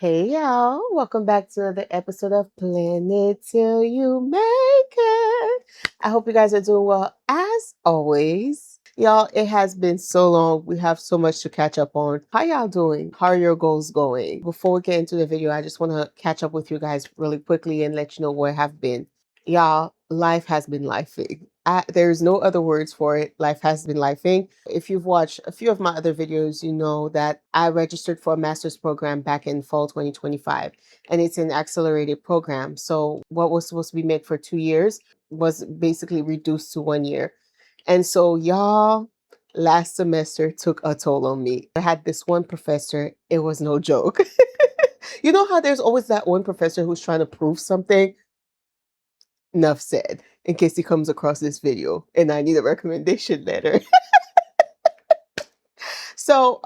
Hey y'all, welcome back to another episode of Plan It Till You Make It. I hope you guys are doing well as always. Y'all, it has been so long. We have so much to catch up on. How y'all doing? How are your goals going? Before we get into the video, I just want to catch up with you guys really quickly and let you know where I have been. Y'all, life has been lifing. There's no other words for it. Life has been lifing. If you've watched a few of my other videos, you know that I registered for a master's program back in fall 2025, and it's an accelerated program. So what was supposed to be meant for 2 years was basically reduced to 1 year. And so, y'all, last semester took a toll on me. I had this one professor, it was no joke. You know how there's always that one professor who's trying to prove something? Enough said, in case he comes across this video and I need a recommendation letter. So,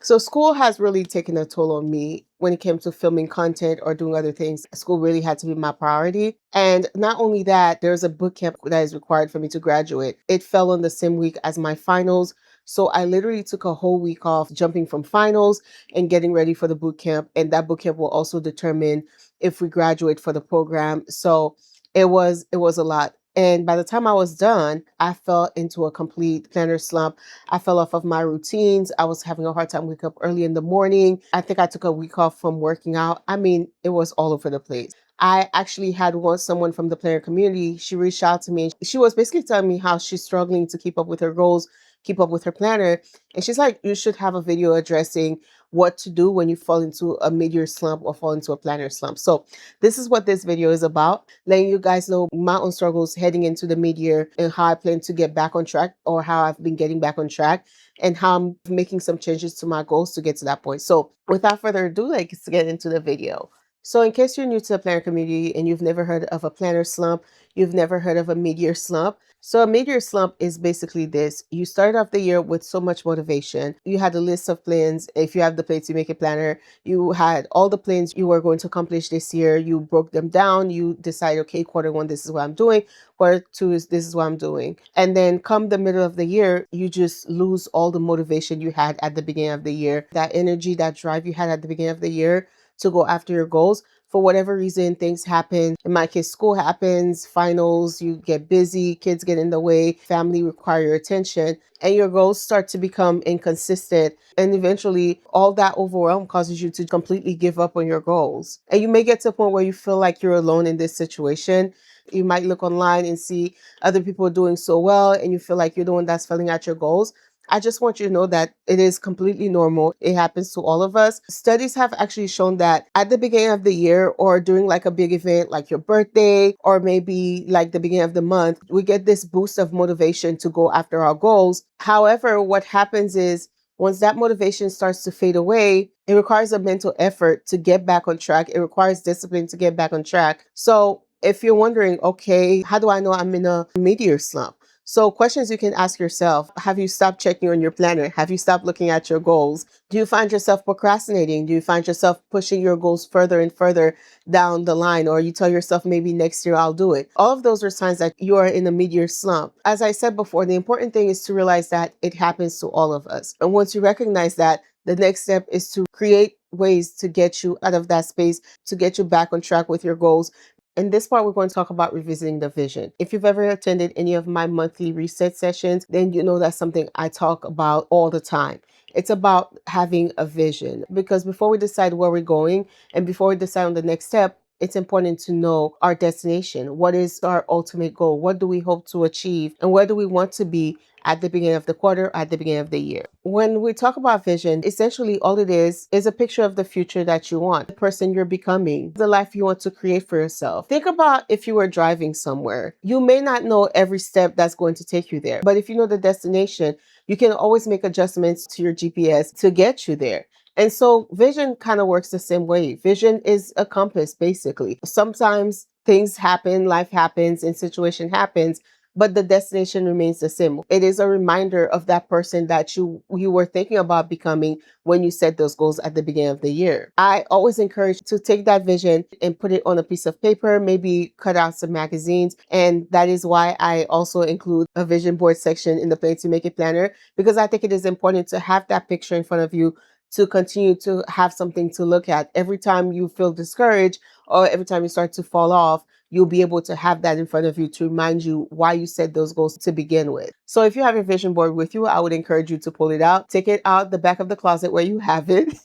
so school has really taken a toll on me when it came to filming content or doing other things. School really had to be my priority. And not only that, there's a boot camp that is required for me to graduate. It fell on the same week as my finals. So I literally took a whole week off jumping from finals and getting ready for the boot camp. And that boot camp will also determine if we graduate for the program. So it was a lot. And by the time I was done, I fell into a complete planner slump. I fell off of my routines. I was having a hard time waking up early in the morning. I think I took a week off from working out. I mean, it was all over the place. I actually had someone from the planner community. She reached out to me. She was basically telling me how she's struggling to keep up with her goals, keep up with her planner. And she's like, you should have a video addressing what to do when you fall into a mid-year slump or fall into a planner slump. So this is what this video is about, letting you guys know my own struggles heading into the mid-year and how I plan to get back on track, or how I've been getting back on track, and how I'm making some changes to my goals to get to that point. So without further ado, let's get into the video. So in case you're new to the planner community and you've never heard of a planner slump, you've never heard of a mid-year slump. So a mid-year slump is basically this. You start off the year with so much motivation. You had a list of plans. If you have the Plans to Make It planner, you had all the plans you were going to accomplish this year. You broke them down. You decide, okay, quarter one, this is what I'm doing. Quarter two is this is what I'm doing. And then come the middle of the year, you just lose all the motivation you had at the beginning of the year. That energy, that drive you had at the beginning of the year to go after your goals. For whatever reason, things happen. In my case, school happens, finals, you get busy, kids get in the way, family require your attention, and your goals start to become inconsistent. And eventually, all that overwhelm causes you to completely give up on your goals. And you may get to a point where you feel like you're alone in this situation. You might look online and see other people doing so well, and you feel like you're the one that's failing at your goals. I just want you to know that it is completely normal. It happens to all of us. Studies have actually shown that at the beginning of the year, or during like a big event like your birthday, or maybe like the beginning of the month, we get this boost of motivation to go after our goals. However, what happens is once that motivation starts to fade away, it requires a mental effort to get back on track. It requires discipline to get back on track. So if you're wondering, okay, how do I know I'm in a mid-year slump? So questions you can ask yourself: have you stopped checking on your planner? Have you stopped looking at your goals? Do you find yourself procrastinating? Do you find yourself pushing your goals further and further down the line? Or you tell yourself, maybe next year I'll do it. All of those are signs that you are in a mid-year slump. As I said before, the important thing is to realize that it happens to all of us. And once you recognize that, the next step is to create ways to get you out of that space, to get you back on track with your goals. In this part, we're going to talk about revisiting the vision. If you've ever attended any of my monthly reset sessions, then you know that's something I talk about all the time. It's about having a vision, because before we decide where we're going and before we decide on the next step, it's important to know our destination. What is our ultimate goal? What do we hope to achieve? And where do we want to be at the beginning of the quarter, at the beginning of the year? When we talk about vision, essentially all it is a picture of the future that you want, the person you're becoming, the life you want to create for yourself. Think about if you were driving somewhere. You may not know every step that's going to take you there, but if you know the destination, you can always make adjustments to your GPS to get you there. And so vision kind of works the same way. Vision is a compass, basically. Sometimes things happen, life happens, and situation happens, but the destination remains the same. It is a reminder of that person that you were thinking about becoming when you set those goals at the beginning of the year. I always encourage to take that vision and put it on a piece of paper, maybe cut out some magazines. And that is why I also include a vision board section in the Plan to Make It planner, because I think it is important to have that picture in front of you to continue to have something to look at. Every time you feel discouraged or every time you start to fall off, you'll be able to have that in front of you to remind you why you set those goals to begin with. So if you have your vision board with you, I would encourage you to pull it out, take it out the back of the closet where you have it.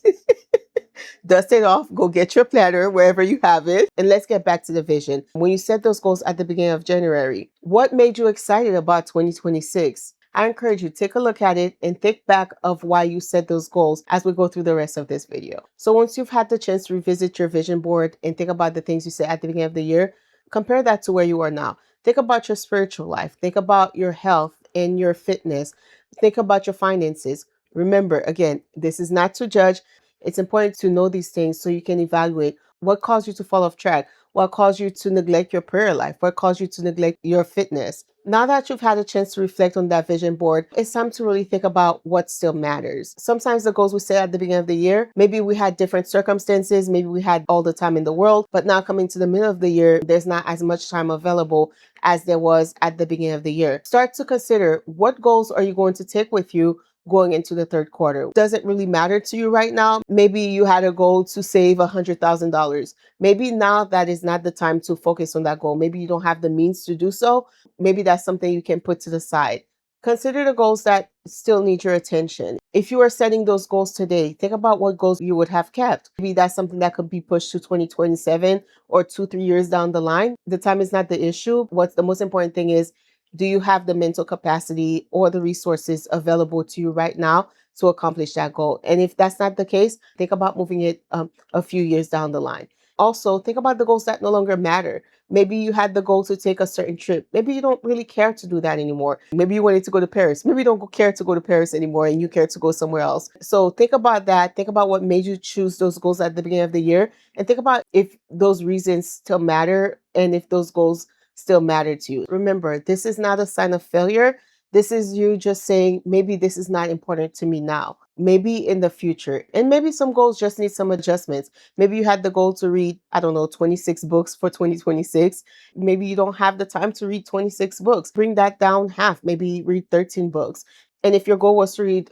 Dust it off, go get your planner wherever you have it, and let's get back to the vision. When you set those goals at the beginning of January, what made you excited about 2026? I encourage you, take a look at it and think back of why you set those goals as we go through the rest of this video. So once you've had the chance to revisit your vision board and think about the things you said at the beginning of the year, compare that to where you are now. Think about your spiritual life. Think about your health and your fitness. Think about your finances. Remember, again, this is not to judge. It's important to know these things so you can evaluate what caused you to fall off track, what caused you to neglect your prayer life, what caused you to neglect your fitness. Now that you've had a chance to reflect on that vision board, it's time to really think about what still matters. Sometimes the goals we set at the beginning of the year, maybe we had different circumstances, maybe we had all the time in the world, but now coming to the middle of the year, there's not as much time available as there was at the beginning of the year. Start to consider, what goals are you going to take with you going into the third quarter? Does it really matter to you right now? Maybe you had a goal to save $100,000. Maybe now that is not the time to focus on that goal. Maybe you don't have the means to do so. Maybe that's something you can put to the side. Consider the goals that still need your attention. If you are setting those goals today, think about what goals you would have kept. Maybe that's something that could be pushed to 2027 or 2-3 years down the line. The time is not the issue. What's the most important thing is, do you have the mental capacity or the resources available to you right now to accomplish that goal? And if that's not the case, think about moving it a few years down the line. Also, think about the goals that no longer matter. Maybe you had the goal to take a certain trip. Maybe you don't really care to do that anymore. Maybe you wanted to go to Paris. Maybe you don't care to go to Paris anymore and you care to go somewhere else. So think about that. Think about what made you choose those goals at the beginning of the year. And think about if those reasons still matter and if those goals still matter to you. Remember, this is not a sign of failure. This is you just saying, maybe this is not important to me now. Maybe in the future. And maybe some goals just need some adjustments. Maybe you had the goal to read, I don't know, 26 books for 2026. Maybe you don't have the time to read 26 books. Bring that down half. Maybe read 13 books. And if your goal was to read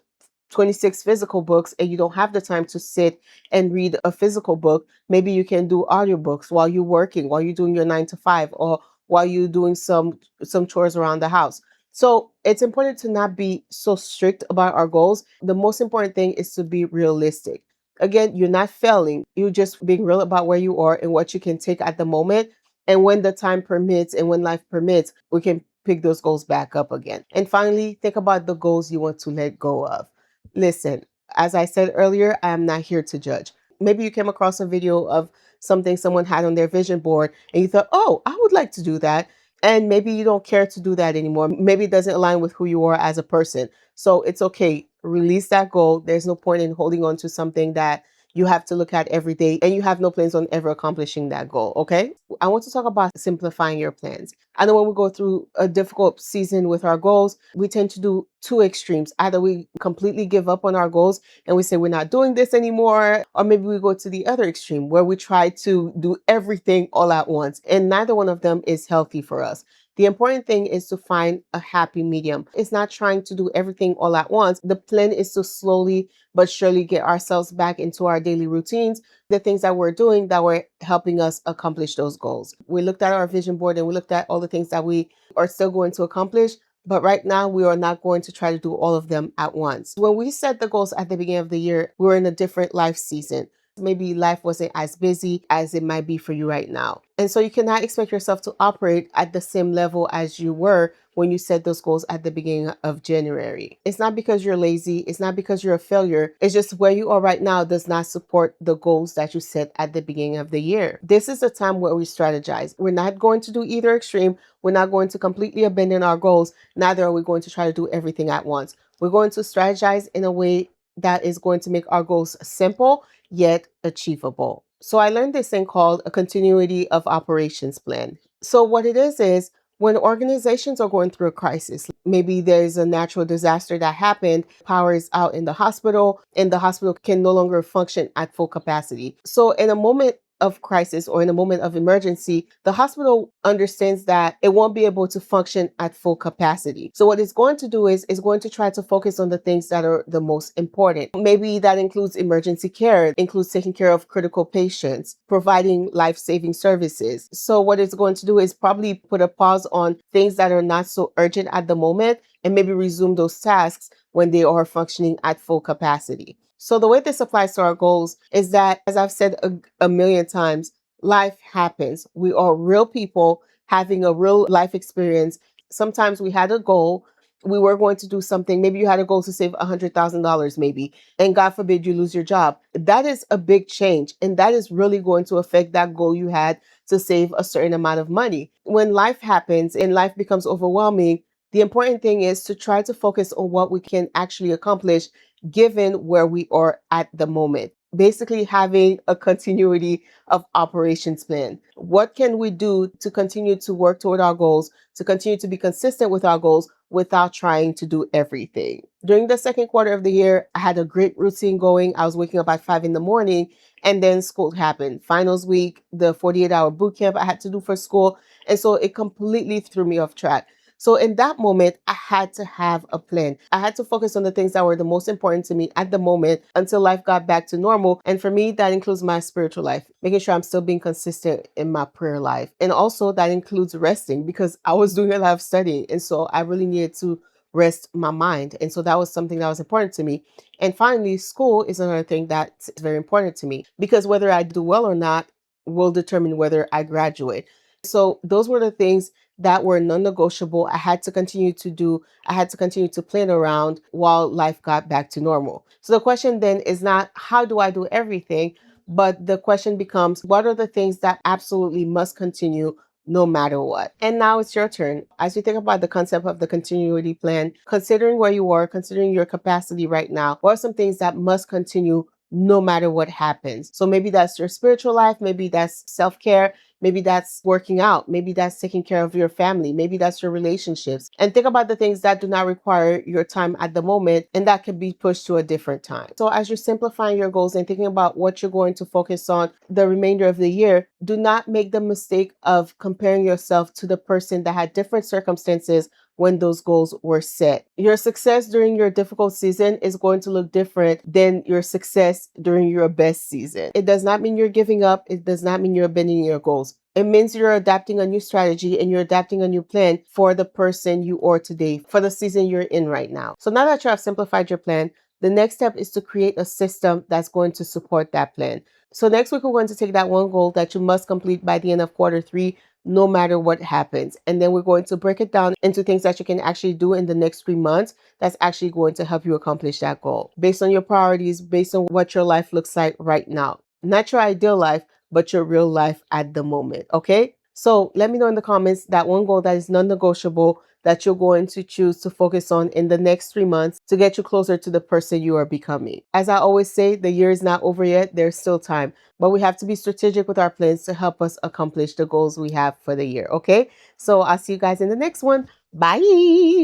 26 physical books and you don't have the time to sit and read a physical book, maybe you can do audiobooks while you're working, while you're doing your 9 to 5, or while you're doing some chores around the house. So it's important to not be so strict about our goals. The most important thing is to be realistic. Again, you're not failing. You're just being real about where you are and what you can take at the moment. And when the time permits and when life permits, we can pick those goals back up again. And finally, think about the goals you want to let go of. Listen, as I said earlier, I am not here to judge. Maybe you came across a video of something someone had on their vision board and you thought, oh, I would like to do that. And maybe you don't care to do that anymore. Maybe it doesn't align with who you are as a person. So it's okay. Release that goal. There's no point in holding on to something that you have to look at every day and you have no plans on ever accomplishing that goal. Okay. I want to talk about simplifying your plans. I know when we go through a difficult season with our goals, we tend to do two extremes. Either we completely give up on our goals and we say we're not doing this anymore, or maybe we go to the other extreme where we try to do everything all at once. And neither one of them is healthy for us. The important thing is to find a happy medium. It's not trying to do everything all at once. The plan is to slowly but surely get ourselves back into our daily routines, the things that we're doing that were helping us accomplish those goals. We looked at our vision board and we looked at all the things that we are still going to accomplish. But right now, we are not going to try to do all of them at once. When we set the goals at the beginning of the year, we were in a different life season. Maybe life wasn't as busy as it might be for you right now. And so you cannot expect yourself to operate at the same level as you were when you set those goals at the beginning of January. It's not because you're lazy. It's not because you're a failure. It's just where you are right now does not support the goals that you set at the beginning of the year. This is the time where we strategize. We're not going to do either extreme. We're not going to completely abandon our goals. Neither are we going to try to do everything at once. We're going to strategize in a way that is going to make our goals simple yet achievable. So I learned this thing called a continuity of operations plan. So what it is when organizations are going through a crisis, maybe there's a natural disaster that happened, power is out in the hospital, and the hospital can no longer function at full capacity. So in a moment of crisis or in a moment of emergency, the hospital understands that it won't be able to function at full capacity. So what it's going to do is it's going to try to focus on the things that are the most important. Maybe that includes emergency care, includes taking care of critical patients, providing life-saving services. So what it's going to do is probably put a pause on things that are not so urgent at the moment and maybe resume those tasks when they are functioning at full capacity. So the way this applies to our goals is that, as I've said a million times, life happens. We are real people having a real life experience. Sometimes we had a goal. We were going to do something. Maybe you had a goal to save $100,000 maybe, and God forbid you lose your job. That is a big change. And that is really going to affect that goal you had to save a certain amount of money. When life happens and life becomes overwhelming, the important thing is to try to focus on what we can actually accomplish given where we are at the moment. Basically, having a continuity of operations plan. What can we do to continue to work toward our goals, to continue to be consistent with our goals without trying to do everything? During the second quarter of the year, I had a great routine going. I was waking up at 5 in the morning, and then school happened. Finals week, the 48-hour boot camp I had to do for school. And so it completely threw me off track. So in that moment, I had to have a plan. I had to focus on the things that were the most important to me at the moment until life got back to normal. And for me, that includes my spiritual life, making sure I'm still being consistent in my prayer life. And also that includes resting because I was doing a lot of studying. And so I really needed to rest my mind. And so that was something that was important to me. And finally, school is another thing that's very important to me because whether I do well or not will determine whether I graduate. So those were the things that were non-negotiable. I had to continue to do. I had to continue to plan around while life got back to normal. So the question then is not how do I do everything, but the question becomes what are the things that absolutely must continue no matter what? And now it's your turn. As you think about the concept of the continuity plan, considering where you are, considering your capacity right now, what are some things that must continue no matter what happens? So maybe that's your spiritual life, maybe that's self-care, maybe that's working out. Maybe that's taking care of your family. Maybe that's your relationships. And think about the things that do not require your time at the moment and that can be pushed to a different time. So as you're simplifying your goals and thinking about what you're going to focus on the remainder of the year, do not make the mistake of comparing yourself to the person that had different circumstances when those goals were set. Your success during your difficult season is going to look different than your success during your best season. It does not mean you're giving up. It does not mean you're abandoning your goals. It means you're adapting a new strategy and you're adapting a new plan for the person you are today, for the season you're in right now. So now that you have simplified your plan, the next step is to create a system that's going to support that plan. So next week, we're going to take that one goal that you must complete by the end of quarter 3, no matter what happens. And then we're going to break it down into things that you can actually do in the next 3 months that's actually going to help you accomplish that goal based on your priorities, based on what your life looks like right now. Not your ideal life, but your real life at the moment. Okay? So let me know in the comments that one goal that is non-negotiable that you're going to choose to focus on in the next 3 months to get you closer to the person you are becoming. As I always say, the year is not over yet. There's still time, but we have to be strategic with our plans to help us accomplish the goals we have for the year. Okay. So I'll see you guys in the next one. Bye.